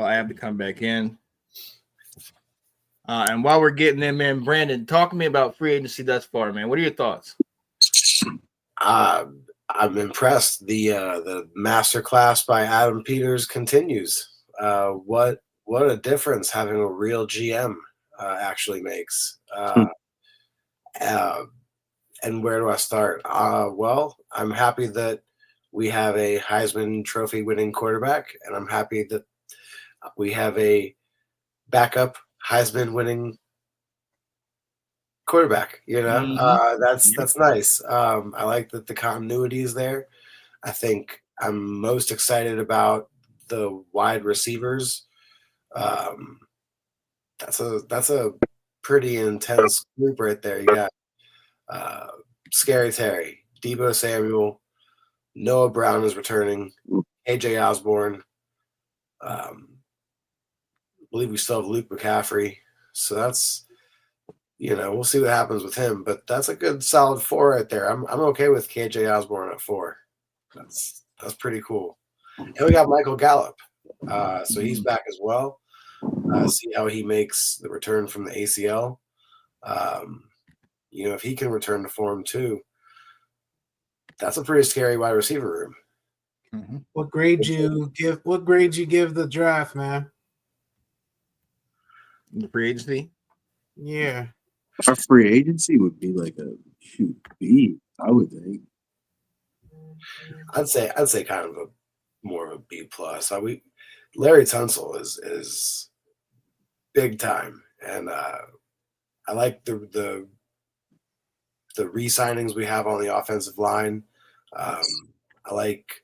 Ab to come back in. And while we're getting them in, Brandon, talk to me about free agency thus far, man. What are your thoughts? I'm impressed. The master class by Adam Peters continues. What a difference having a real GM actually makes. And where do I start? Well, I'm happy that we have a Heisman Trophy winning quarterback, and I'm happy that we have a backup Heisman winning quarterback. That's nice. I like that the continuity is there. I think I'm most excited about the wide receivers. That's a pretty intense group right there. You got Scary Terry, Deebo Samuel, Noah Brown is returning, AJ Osborne. I believe we still have Luke McCaffrey. So that's, we'll see what happens with him. But that's a good solid 4 right there. I'm okay with KJ Osborne at 4. That's pretty cool. And we got Michael Gallup. So he's back as well. See how he makes the return from the ACL. If he can return to form too, that's a pretty scary wide receiver room. Mm-hmm. What grade you give the draft, man? The free agency? Yeah. Our free agency would be like a B, I would think. I'd say kind of more of a B plus. Larry Tunsil is big time, and I like the re-signings we have on the offensive line. I like,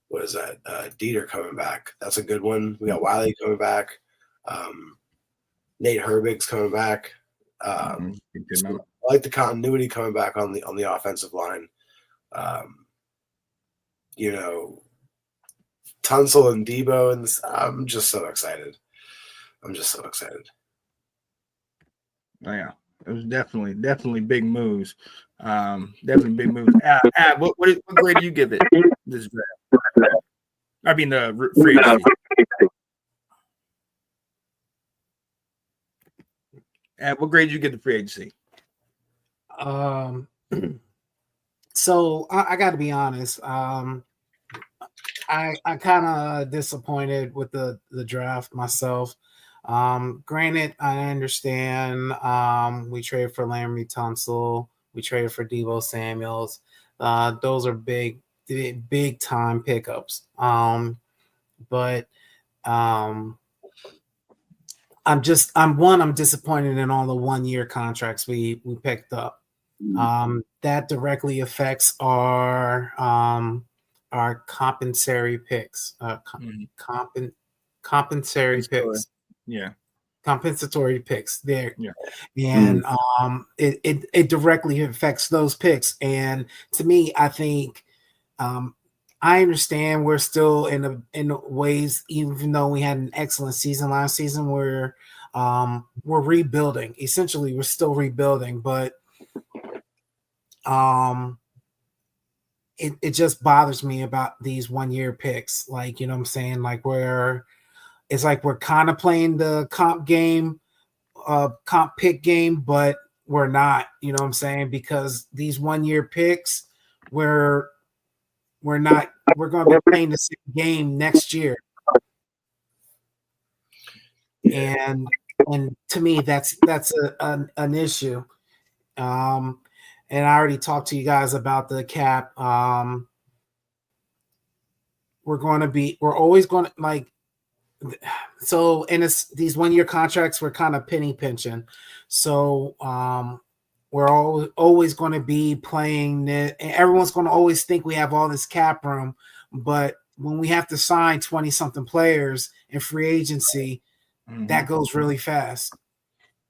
what is that? Dieter coming back. That's a good one. We got Wiley coming back. Nate Herbig's coming back. So I like the continuity coming back on the offensive line. Tunsil and Deebo, and I'm just so excited. Oh yeah, it was definitely big moves. Definitely big moves. What grade do you give it this draft? I mean the free agency. What grade did you get the free agency? So I got to be honest. I kind of disappointed with the draft myself. Granted, I understand. We traded for Laremy Tunsil. We traded for Deebo Samuels. Those are big time pickups. But I'm disappointed in all the 1-year contracts we picked up. That directly affects our compensatory picks. Compensatory picks. Yeah. Compensatory picks there. Yeah. And it directly affects those picks. And to me, I think I understand we're still in ways, even though we had an excellent season last season, we're rebuilding. Essentially, we're still rebuilding, but it just bothers me about these 1-year picks. Like, you know what I'm saying? Like it's like we're kind of playing the comp pick game, but we're not, you know what I'm saying? Because these 1-year picks, we're going to be playing the same game next year. And to me, that's an issue. And I already talked to you guys about the cap. We're always going to, like, so, and it's these 1-year contracts, we're kind of penny pinching. So we're always going to be playing it, and everyone's going to always think we have all this cap room. But when we have to sign 20-something players in free agency, that goes really fast.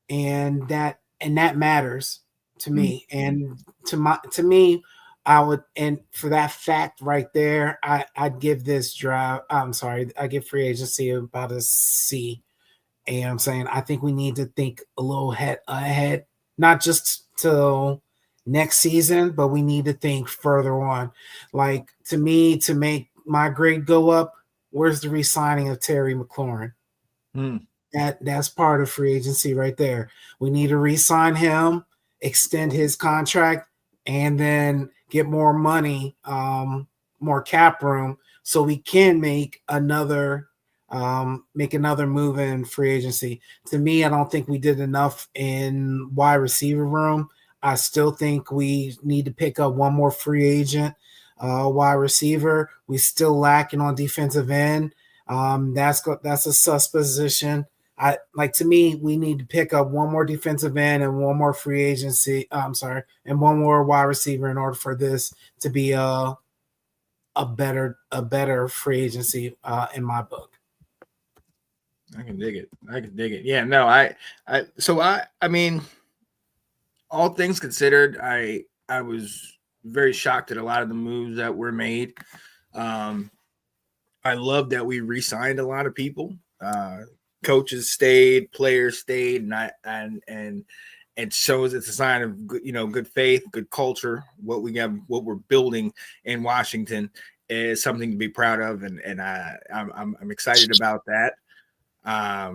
And that matters to me. And to me, I would, and for that fact right there, I'd give this draft. I give free agency about a C. And I'm saying I think we need to think a little ahead, not just till next season, but we need to think further on. Like, to me, to make my grade go up, where's the re-signing of Terry McLaurin? Hmm. That's part of free agency right there. We need to re-sign him, extend his contract, and then get more money, more cap room, so we can make another move in free agency. To me, I don't think we did enough in wide receiver room. I still think we need to pick up one more free agent wide receiver. We still lacking on defensive end. That's a sus position. To me, we need to pick up one more defensive end and one more free agency. And one more wide receiver in order for this to be a better free agency in my book. I can dig it. Yeah, no, I mean, all things considered, I was very shocked at a lot of the moves that were made. I love that we re-signed a lot of people. Coaches stayed, players stayed, and it shows it's a sign of good faith, good culture. What we're building in Washington is something to be proud of, and I'm excited about that. I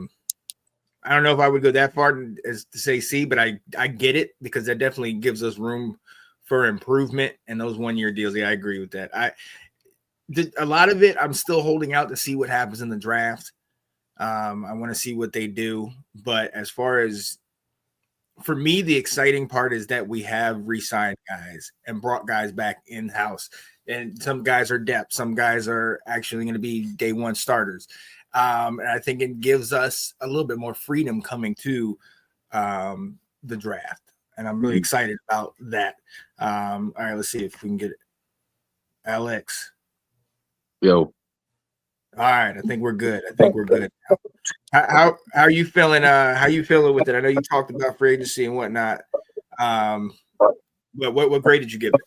don't know if I would go that far as to say C, but I get it, because that definitely gives us room for improvement. And those 1-year deals, yeah, I agree with that. A lot of it, I'm still holding out to see what happens in the draft. I want to see what they do. But as far as, for me, the exciting part is that we have re-signed guys and brought guys back in-house. And some guys are depth. Some guys are actually going to be day one starters. And I think it gives us a little bit more freedom coming to the draft. And I'm really excited about that. All right, let's see if we can get it. Alex. Yo. All right, I think we're good. How are you feeling? How you feeling with it? I know you talked about free agency and whatnot. What grade did you give it?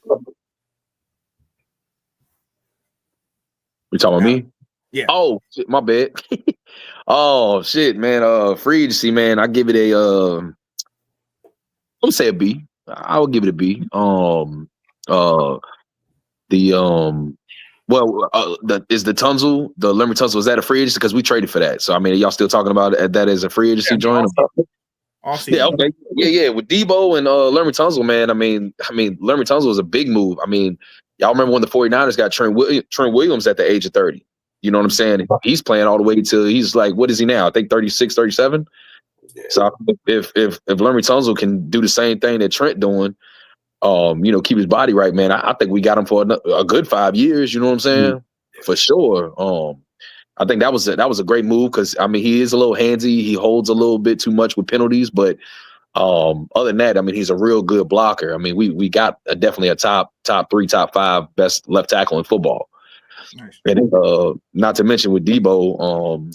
You talking about me? Yeah. Oh, shit, my bad. Oh shit, man. Free agency, man. I give it a I'm gonna say a B. I would give it a B. Is the Tunzel, the Lermy Tunzel, is that a free agency? Because we traded for that. So I mean, are y'all still talking about that as a free agency joint? Awesome. Yeah, okay. Yeah. With Debo and Lermy Tunzel, man. I mean, Lermy Tunzel was a big move. I mean, y'all remember when the 49ers got Trent Williams at the age of 30? You know what I'm saying? He's playing all the way till he's like, what is he now? I think 36, 37. Yeah. So if Lermy Tunzel can do the same thing that Trent doing, keep his body right, man, I think we got him for a good 5 years. You know what I'm saying? For sure. I think that was a great move, because I mean, he is a little handsy. He holds a little bit too much with penalties, but other than that, I mean, he's a real good blocker. I mean, we got definitely a top 3, top 5 best left tackle in football. Nice. And not to mention with Debo,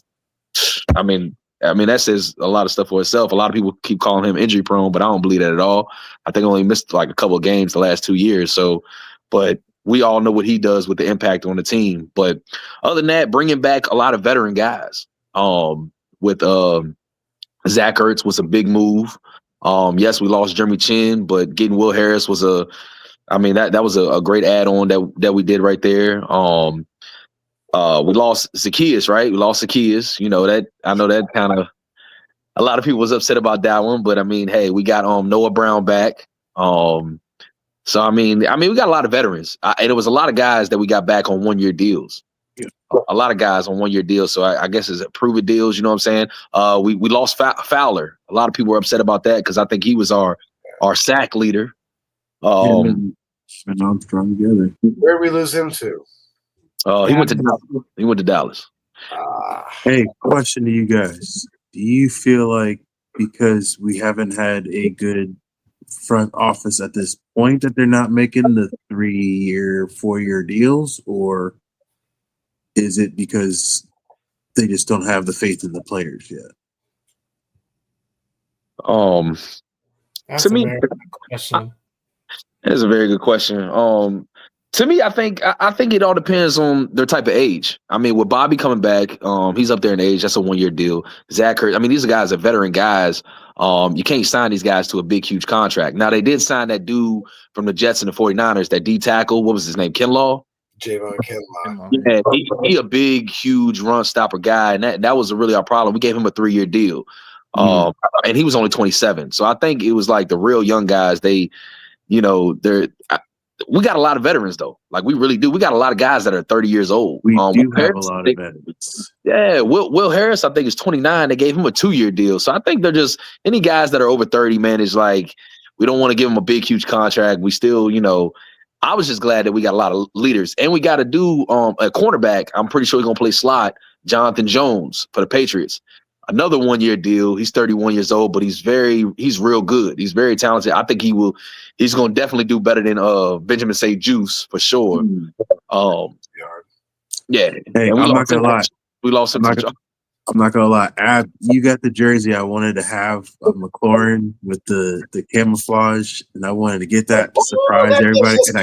I mean that says a lot of stuff for itself. A lot of people keep calling him injury prone, but I don't believe that at all. I think I only missed like a couple of games the last 2 years. So, but we all know what he does with the impact on the team. But other than that, bringing back a lot of veteran guys. With Zach Ertz was a big move. Yes, we lost Jeremy Chin, but getting Will Harris was that was a great add-on that we did right there. We lost Zacchaeus, right? We lost Zacchaeus. You know that. I know that kind of a lot of people was upset about that one, but I mean, hey, we got Noah Brown back. So I mean, we got a lot of veterans, and it was a lot of guys that we got back on 1-year deals. Yeah. A lot of guys on 1-year deals. So I guess it's prove-it deals. You know what I'm saying? We lost Fowler. A lot of people were upset about that, because I think he was our sack leader. And Armstrong together. Where did we lose him to? He went to Dallas. He went to Dallas. Hey, question to you guys. Do you feel like because we haven't had a good front office at this point that they're not making the 3-year, 4-year deals, or is it because they just don't have the faith in the players yet? That's to me, very good question. That's a very good question. To me, I think it all depends on their type of age. I mean, with Bobby coming back, he's up there in age. That's a 1-year deal. Zach Ertz, I mean, these guys are veteran guys. You can't sign these guys to a big, huge contract. Now, they did sign that dude from the Jets and the 49ers, that D tackle. What was his name? Kinlaw? Javon Kinlaw. Yeah, he a big, huge run stopper guy, and that was really our problem. We gave him a 3-year deal, and he was only 27. So I think it was like the real young guys. They, we got a lot of veterans though. Like we really do. We got a lot of guys that are 30 years old. We do have Harris, a lot of veterans. Yeah, Will Harris, I think is 29. They gave him a 2-year deal. So I think they're just any guys that are over 30. Man, is like we don't want to give them a big, huge contract. We still, I was just glad that we got a lot of leaders, and we got to do a cornerback. I'm pretty sure he's gonna play slot. Jonathan Jones for the Patriots. Another 1-year deal. He's 31 years old, but he's real good. He's very talented. I think he's going to definitely do better than Benjamin St. Juice for sure. Yeah. Hey, I'm not gonna lie. We lost him. I'm not gonna lie. Ab, you got the jersey I wanted to have of McLaurin with the camouflage, and I wanted to get that to surprise everybody. And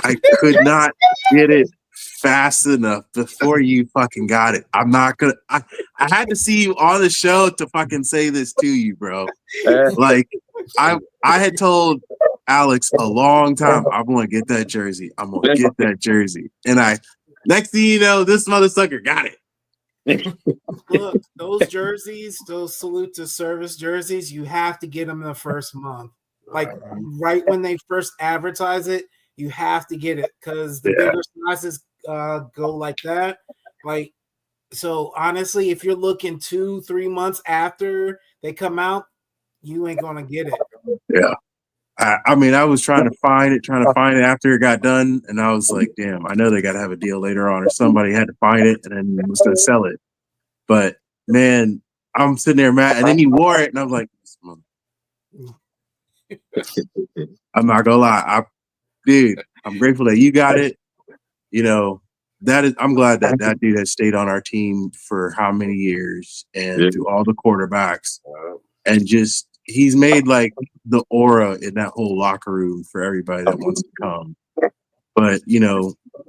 I could not get it fast enough before you fucking got it. I'm not gonna. I had to see you on the show to fucking say this to you, bro. Like I had told Alex a long time, I'm gonna get that jersey. I'm gonna get that jersey, and next thing you know, this motherfucker got it. Look, those jerseys, those salute to service jerseys, you have to get them in the first month. Like right when they first advertise it, you have to get it because the bigger sizes go like that. Like, so honestly, if you're looking 2-3 months after they come out, you ain't gonna get it. Yeah. I mean, I was trying to find it after it got done, and I was like, damn, I know they got to have a deal later on, or somebody had to find it and then was going to sell it. But, man, I'm sitting there mad, and then he wore it, and I was like, I'm not going to lie. Dude, I'm grateful that you got it. I'm glad that dude has stayed on our team for how many years and through all the quarterbacks, and just he's made like the aura in that whole locker room for everybody that wants to come. But,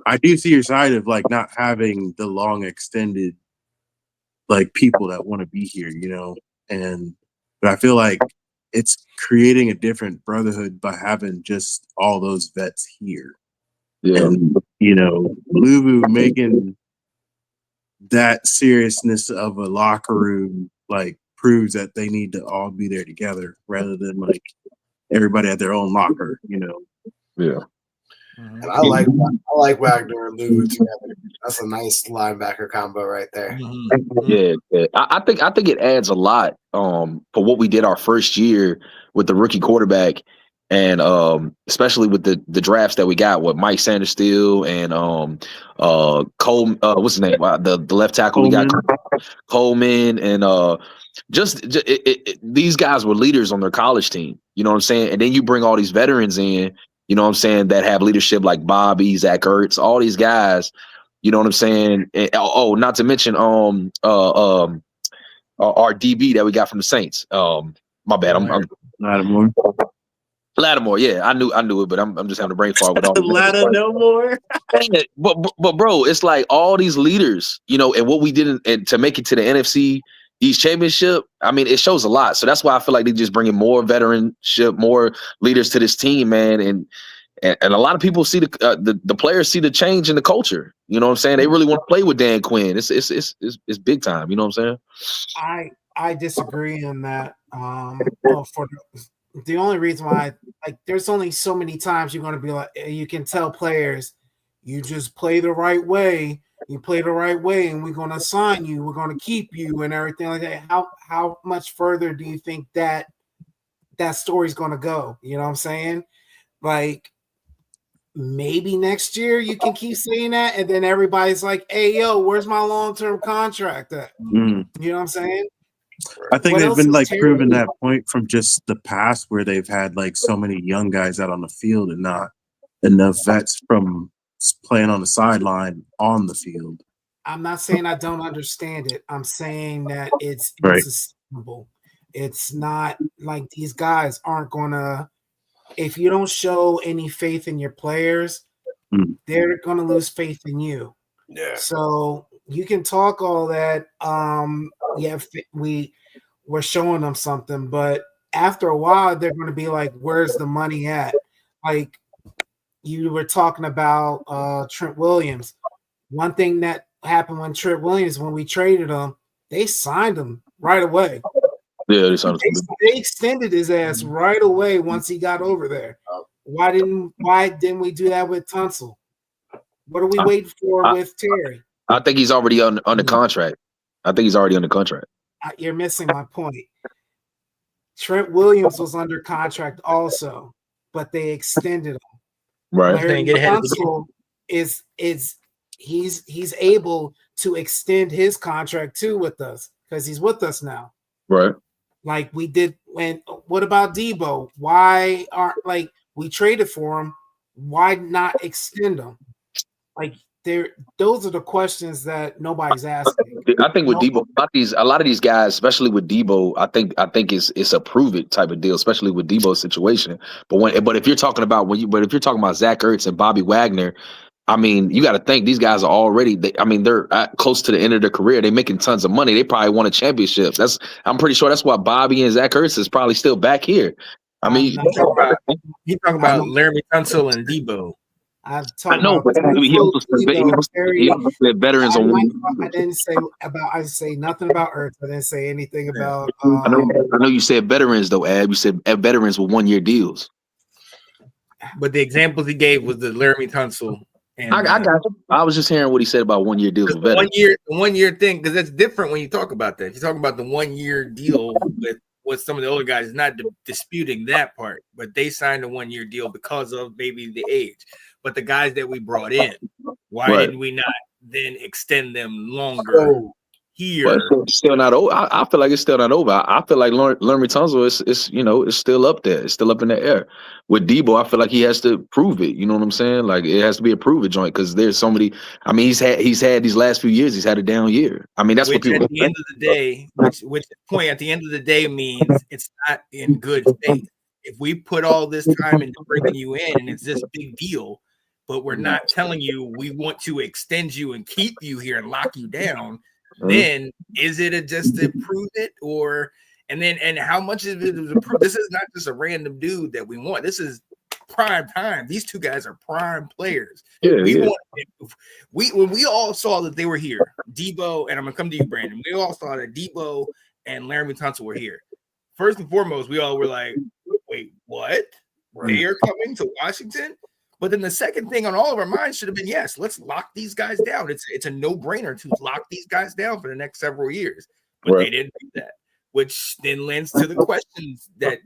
I do see your side of like not having the long extended like people that want to be here, but I feel like it's creating a different brotherhood by having just all those vets here. Yeah. And, Luvu making that seriousness of a locker room like proves that they need to all be there together rather than like everybody at their own locker, Yeah. And I like Wagner and Luvu together. That's a nice linebacker combo right there. Yeah. I think it adds a lot for what we did our first year with the rookie quarterback, and especially with the drafts that we got with Mike Sandersteele and Cole. What's his name? The left tackle Coleman. We got Coleman, and these guys were leaders on their college team. You know what I'm saying? And then you bring all these veterans in. You know what I'm saying, that have leadership like Bobby, Zach Ertz, all these guys, you know what I'm saying? And, not to mention our DB that we got from the Saints. My bad. I'm Lattimore, yeah. I knew it, but I'm just having a brain fart with all Lattimore no more. but bro, it's like all these leaders, and what we did to make it to the NFC East Championship, I mean, it shows a lot. So that's why I feel like they just bringing more veteranship, more leaders to this team, man. And a lot of people see the players see the change in the culture. You know what I'm saying? They really want to play with Dan Quinn. It's big time. You know what I'm saying? I disagree on that. For the only reason why, there's only so many times you're going to be like, you can tell players, you just play the right way. You play the right way, and we're going to sign you. We're going to keep you, and everything like that. How much further do you think that story's going to go? You know what I'm saying? Like, maybe next year you can keep saying that, and then everybody's like, "Hey, yo, where's my long-term contract at?" You know what I'm saying? I think they've been proving that point from just the past, where they've had so many young guys out on the field and not enough vets from playing on the sideline on the field. I'm not saying I don't understand it. I'm saying that it's sustainable. It's not like these guys aren't gonna. If you don't show any faith in your players, they're gonna lose faith in you. Yeah. So you can talk all that. We're showing them something, but after a while, they're gonna be like, "Where's the money at?" Like, you were talking about Trent Williams. One thing that happened when Trent Williams, when we traded him, they signed him right away. Yeah, they signed him. They extended his ass right away once he got over there. Why didn't we do that with Tunsil? What are we waiting for with Terry? I think he's already under contract. I think he's already under contract. You're missing my point. Trent Williams was under contract also, but they extended him. Right. Larry Tunsil is he's able to extend his contract too with us because he's with us now. Right. Like we did when. What about Debo? Why aren't like we traded for him? Why not extend him? Like those are the questions that nobody's asking. I think with Debo, a lot of these guys, especially with Debo, I think it's a prove it type of deal, especially with Debo's situation. But if you're talking about Zach Ertz and Bobby Wagner, I mean, you got to think these guys are already. They're close to the end of their career. They're making tons of money. They probably won a championship. I'm pretty sure that's why Bobby and Zach Ertz is probably still back here. I mean, you talking about Laramie Tunsil and Debo. I know, but he also said veterans on one. I didn't say nothing about Ertz. I didn't say anything about. I know you said veterans though, Ab. You said veterans with 1 year deals. But the examples he gave was the Laramie Tunsil. And, I got you. I was just hearing what he said about 1 year deals with veterans. The 1 year thing, because that's different when you talk about that. If you talk about the 1 year deal with some of the older guys, not disputing that part, but they signed a 1 year deal because of maybe the age. But the guys that we brought in, why didn't we not then extend them longer here? But it's still not over. I feel like it's still not over. I feel like Laramie Tunsil is still up there. It's still up in the air. With Debo, I feel like he has to prove it. You know what I'm saying? Like it has to be a prove it joint because there's so many. I mean, he's had these last few years. He's had a down year. I mean, that's what people. At the end of the day, which point at the end of the day means it's not in good faith. If we put all this time into bringing you in and it's this big deal, but we're not telling you we want to extend you and keep you here and lock you down, then is it just to prove it and how much of it is a proof? This is not just a random dude that we want. This is prime time. These two guys are prime players. When we all saw that they were here, Debo, and I'm gonna come to you, Brandon. We all saw that Debo and Laramie Tunsil were here. First and foremost, we all were like, wait, what? They are coming to Washington? But then the second thing on all of our minds should have been, yes, let's lock these guys down. It's a no-brainer to lock these guys down for the next several years. But they didn't do that, which then lends to the questions that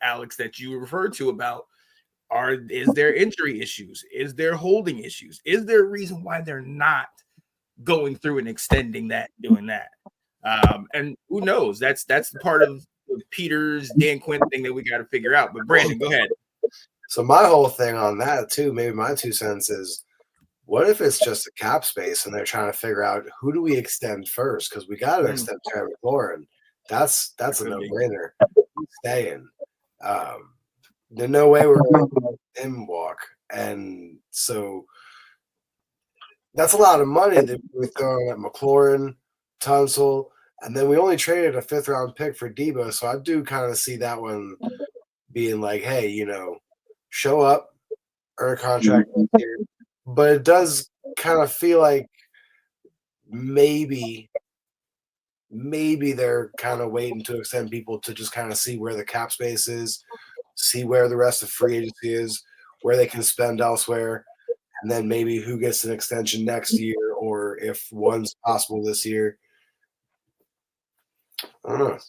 Alex, that you referred to about is there injury issues? Is there holding issues? Is there a reason why they're not going through and extending that, doing that? And who knows? That's part of Peter's Dan Quinn thing that we got to figure out. But Brandon, go ahead. So my whole thing on that too, maybe my 2 cents is, what if it's just a cap space and they're trying to figure out who do we extend first? Because we got to extend Terry McLaurin. That's a no-brainer. Staying. There's no way we're going to let him walk, and so that's a lot of money that we're throwing at McLaurin, Tunsil, and then we only traded a 5th-round pick for Debo. So I do kind of see that one being like, hey, show up, earn a contract here. But it does kind of feel like maybe they're kind of waiting to extend people to just kind of see where the cap space is, see where the rest of free agency is, where they can spend elsewhere, and then maybe who gets an extension next year or if one's possible this year. I don't know.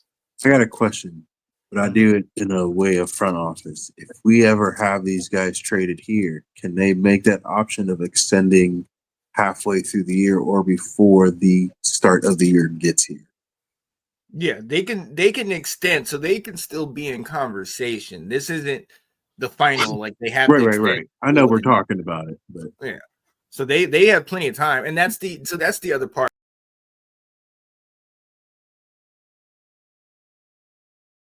I got a question. But I do it in a way of front office. If we ever have these guys traded here, can they make that option of extending halfway through the year or before the start of the year gets here? Yeah, they can extend, so they can still be in conversation. This isn't the final, like they have right. I know we're talking about it, but yeah. So they have plenty of time, and that's the other part.